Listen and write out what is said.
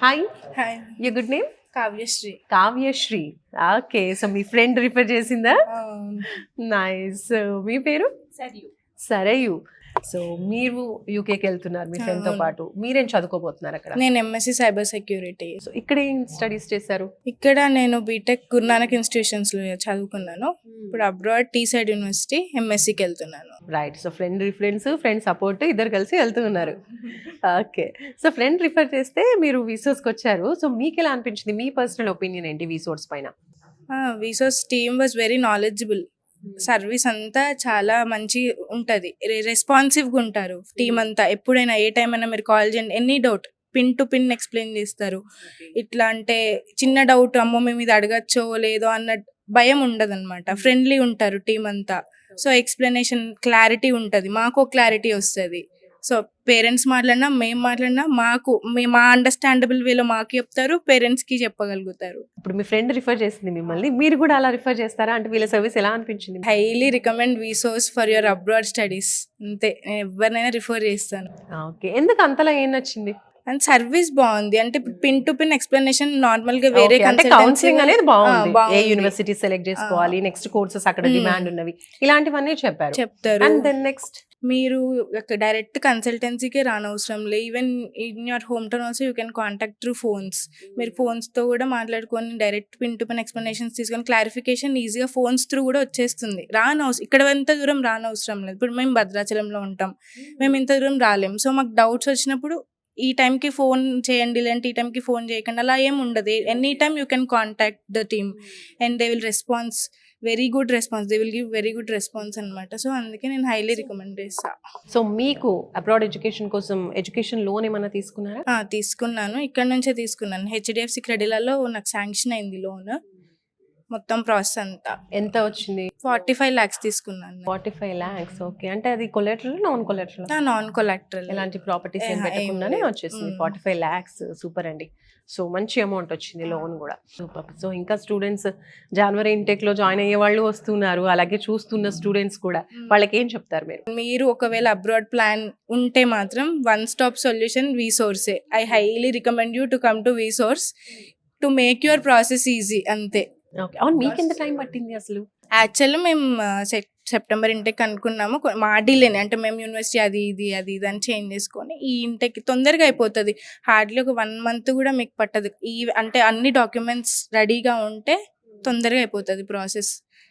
Hi. Hi, your good name? Kavyasri. Kavyasri. Okay. So me friend refer చేసిందా? అవును. Nice. మీ పేరు? Sarayu. Sarayu. So మీరు యూకేకి వెళ్తున్నారు మీ ఫ్రెండ్ తో అవును. పాటు. మీరేం చదువుకోబోతున్నారు అక్కడ? నేను ఎంఎస్సి సైబర్ సెక్యూరిటీ. సో ఇక్కడ ఏం స్టడీస్ చేశారు? ఇక్కడ నేను బీటెక్ గురునానక్ ఇన్స్టిట్యూషన్స్ లో చదువుకున్నాను. ఇప్పుడు అబ్రాడ్ టీ సైడ్ యూనివర్సిటీ ఎంఎస్సికి వెళ్తున్నాను. Right. So friend reference, friend support ఇద్దరు కలిసి వెళ్తూ ఉన్నారు. ఓకే. సో ఫ్రెండ్ రిఫర్ చేస్తే మీరు విసోర్స్కి వచ్చారు. సో మీకు ఎలా అనిపించింది? మీ పర్సనల్ ఒపీనియన్ ఏంటి విసోర్స్ పైన? విసోస్ team was very knowledgeable. Service అంతా చాలా మంచి ఉంటుంది, రెస్పాన్సివ్గా ఉంటారు టీం అంతా. ఎప్పుడైనా ఏ టైం అయినా మీరు కాల్ చేయండి, any doubt pin to pin explain చేస్తారు. ఇట్లా అంటే చిన్న డౌట్ అమ్మో మేము ఇది అడగచ్చో లేదో అన్న భయం ఉండదు అనమాట. ఫ్రెండ్లీ ఉంటారు టీం అంతా. సో ఎక్స్ప్లెనేషన్ క్లారిటీ ఉంటుంది, మాకు క్లారిటీ వస్తుంది. సో పేరెంట్స్ మాట్లాడినా మేము మాట్లాడినా మా అండర్స్టాండబుల్ వేలో మాకు చెప్తారు, పేరెంట్స్కి చెప్పగలుగుతారు. ఇప్పుడు మీ ఫ్రెండ్ రిఫర్ చేసింది మిమ్మల్ని, మీరు కూడా అలా రిఫర్ చేస్తారా? అంటే వీళ్ళ సర్వీస్ ఎలా అనిపించింది? హైలీ రికమెండ్ విసోర్స్ ఫర్ యువర్ అబ్రాడ్ స్టడీస్. అంతే, నేను ఎవరినైనా రిఫర్ చేస్తాను. ఓకే. ఎందుకు అంతలా ఏం నచ్చింది? అండ్ సర్వీస్ బాగుంది. అంటే pin to pin explanation normal గా వేరే కౌన్సిలింగ్ అనేది బాగుంది. ఏ బాగుంది. యూనివర్సిటీ సెలెక్ట్ చేసుకోవాలి, నెక్స్ట్ కోర్సెస్ అక్కడ డిమాండ్ ఉన్నవి, ఇలాంటివన్నీ చెప్తారు. అండ్ దెన్ నెక్స్ట్ మీరు డైరెక్ట్ కన్సల్టెన్సీకి రానవసరం లేదు. Even in your home town also you can contact through phones. మీరు ఫోన్స్ తో కూడా మాట్లాడుకొని direct pin to pin explanations తీసుకొని క్లారిఫికేషన్ ఈజీగా ఫోన్స్ త్రూ కూడా వచ్చేస్తుంది. ఇక్కడ ఎంత దూరం రానవసరం లేదు. ఇప్పుడు మేము భద్రాచలంలో ఉంటాం, మేము ఇంత దూరం రాలేం. సో మాకు డౌట్స్ వచ్చినప్పుడు ఈ టైంకి ఫోన్ చేయండి, లేదంటే ఈ టైంకి ఫోన్ చేయకండి, అలా ఏం ఉండదు. Any time you can contact the team and they will response very good response. They will give very good response అనమాట. సో అందుకే నేను హైలీ రికమెండ్ చేస్తా. సో మీకు అబ్రాడ్ ఎడ్యుకేషన్ కోసం ఎడ్యుకేషన్ లోన్ ఏమైనా తీసుకున్నారా? తీసుకున్నాను, ఇక్కడ నుంచే తీసుకున్నాను. హెచ్డిఎఫ్సి క్రెడిట్లలో నాకు శాంక్షన్ అయింది లోన్. మొత్తం ప్రాసెస్ అంతా ఎంత వచ్చింది? 45 lakhs తీసుకున్నాను. 45 lakhs. ఓకే. అంటే అది collateral, non collateral? Non collateral. ఎలాంటి ప్రాపర్టీస్ ఏం పెట్టకుండానే వచ్చేసింది 45 lakhs. సూపర్ అండి. సో మంచి అమౌంట్ వచ్చింది లోన్ కూడా. సూపర్. సో ఇంకా స్టూడెంట్స్ జనవరి ఇంటెక్ లో జాయిన్ అయ్యే వాళ్ళు వస్తున్నారు, అలాగే చూస్తున్న స్టూడెంట్స్ కూడా, వాళ్ళకి ఏం చెప్తారు మీరు? మీరు ఒకవేళ అబ్రాడ్ ప్లాన్ ఉంటే మాత్రం వన్ స్టాప్ సొల్యూషన్ విసోర్సే. I highly recommend you to come టు విసోర్స్ to make your process easy. అంతే. ఓకే. అవును, మీకు ఎంత టైం పట్టింది అసలు? యాక్చువల్లీ మేము సెప్టెంబర్ ఇంటెక్ అనుకున్నాము. మా డీలేనే, అంటే మేము యూనివర్సిటీ అది ఇది అని చేంజ్ చేసుకొని ఈ ఇంటెక్ తొందరగా అయిపోతుంది. హార్డ్లీ ఒక 1 month కూడా మీకు పట్టదు. అంటే అన్ని డాక్యుమెంట్స్ రెడీగా ఉంటే తొందరగా అయిపోతుంది ప్రాసెస్.